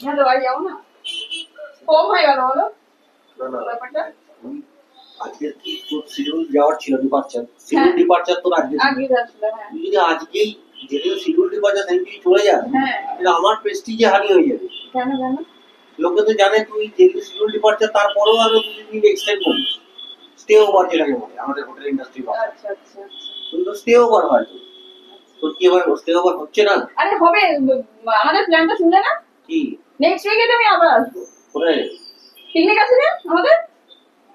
হ্যাঁ তো বাড়ি যাবো না, কম হয়ে গেল বলো ব্যাপারটা। আজকে তোর শিডিউল যাওয়ার ছিল, ডিপার্চার, শিডিউল ডিপার্চার তোর আজকে আসলে। তুই যদি আজকেই যেদিন শিডিউল ডিপার্চার সেদিন তুই চলে যাস, তাহলে আমার প্রেস্টিজে হানি হয়ে যাবে। কেন কেন? লোকে তো জানে তুই যেদিন শিডিউল ডিপার্চার তারপরেও আরো 2 দিন এক্সটেন্ড করিস, স্টে ওভার যেটাকে বলে আমাদের হোটেল ইন্ডাস্ট্রি ভাষায়। আচ্ছা আচ্ছা আচ্ছা। তুই তো স্টে ওভার হয়, তোর কি এবার স্টে ওভার হচ্ছে না? আরে হবে, আমাদের প্ল্যানটা শুনলে না? কি নেক্সট উইকে তো আমি আবার আসবো। কোথায় পিকনিক আছে না আমাদের?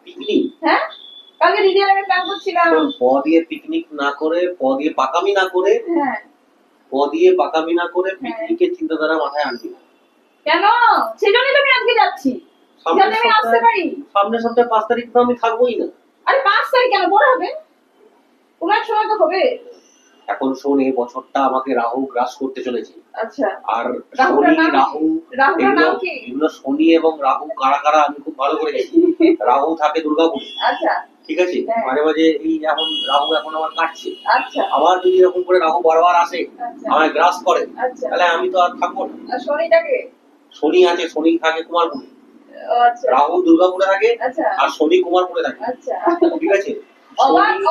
পিকনিক? হ্যাঁ, কালকে দিদি আর আমি প্ল্যান করছিলাম। প দিয়ে পিকনিক না করে, প দিয়ে পাকামি না করে, হ্যাঁ প দিয়ে পাকামি না করে পিকনিকের চিন্তাধারা মাথায় আনবি না। কেন? সেজন্যই তো আমি আজকে যাচ্ছি, যাতে আমি আসতে পারি। সামনের সপ্তাহে 5 তারিখ তো আমি থাকবোই না। আরে 5 তারিখ কেন, পরে হবে, কোনো এক সময় তো হবে। এখন শোন, এই বছরটা আমাকে রাহু গ্রাস করতে চলেছে। আচ্ছা, আর শনি রাহু এগুলো, শনি এবং রাহু কারা কারা আমি খুব ভালো করে জানি। রাহু থাকে দুর্গাপুরে। আচ্ছা ঠিক আছে, মাঝে মাঝে এই এখন রাহু এখন আমার কাটছে। আচ্ছা, আবার যদি এরকম করে রাহু বারবার আসে আমায় গ্রাস করে, তাহলে আমি তো আর থাকবো না। শনিটাকে, শনি আছে, শনি থাকে কুমারপুরে, আচ্ছা রাহু দুর্গাপুরে থাকে, আর শনি কুমারপুরে থাকে। আচ্ছা ঠিক আছে,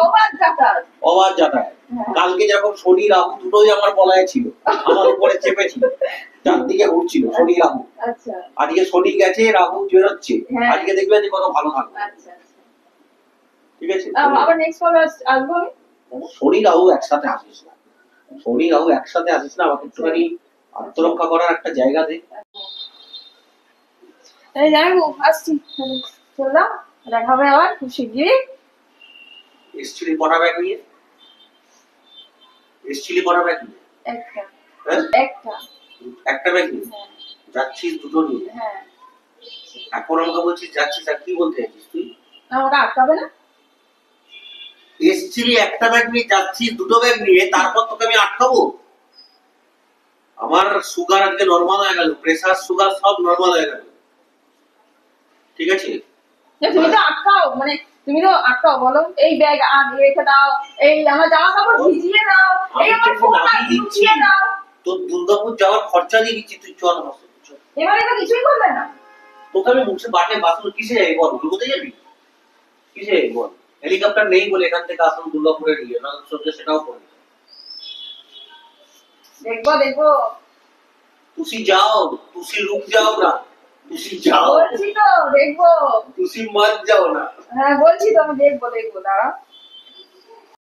অবাধ যাতায়াত। কালকে যখন শনি রাহু দুটোই আমার বলায় ছিল, আমার উপরে চেপেছিল, চারদিকে ঘুরছিল শনি রাহু। আচ্ছা, আজকে শনি গেছে, রাহু বেরোচ্ছে, আজকে দেখবে যে কত ভালো থাকবে। আচ্ছা ঠিক আছে, আবার নেক্সট কল আসবো। শনি রাহু একসাথে আসিস না, শনি রাহু একসাথে আসিস না, আমাকে একটুখানি আত্মরক্ষা করার একটা জায়গা দে। এই যাবো, আসছি, চললাম, দেখা হবে আবার খুব শিগগিরই। এসছিলি কটা ব্যাগ নিয়ে? এসছিলি কটা ব্যাগ নিয়ে? একটা। হ্যাঁ, একটা ব্যাগ নিয়ে যাচ্ছিস? দুটো নিয়ে? হ্যাঁ। এখন আমাকে বলছিস যাচ্ছিস, আর কি বলতে চাইছিস তুই? আমাকে আটকাবে না? এসছিলি একটা ব্যাগ নিয়ে, যাচ্ছিস দুটো ব্যাগ নিয়ে, তারপর তোকে আমি আটকাবো? আমার সুগার আজকে নরমাল হয়ে গেল, প্রেসার সুগার সব নরমাল হয়ে গেল। ঠিক আছে, তুমি তো আটকাও, মানে তুমি তো আটকাও, বলো এই ব্যাগ আর রেখে দাও, এই আমার জামা কাপড় ভিজিয়ে দাও, এই আমার ফোন ভিজিয়ে দাও। তোর দুর্গাপুর যাওয়ার খরচা দিয়ে দিচ্ছি, তুই চল আমার সাথে। এবারে তো কিছুই করবে না। তোকে আমি মুখে বাটে বাসন কিসে যাই বল, কোথায় যাবি, কিসে যাই বল? হেলিকপ্টার নেই বলে এখান থেকে আসুন দুর্গাপুরে নিয়ে, না সঙ্গে সেটাও করে দেখবো। তুসি যাও, তুসি রুক যাও না, তুসি যাও। বলছি তো দেখবো। তুসি মত যাও না। হ্যাঁ বলছি তো, আমি দেখবো দাঁড়া।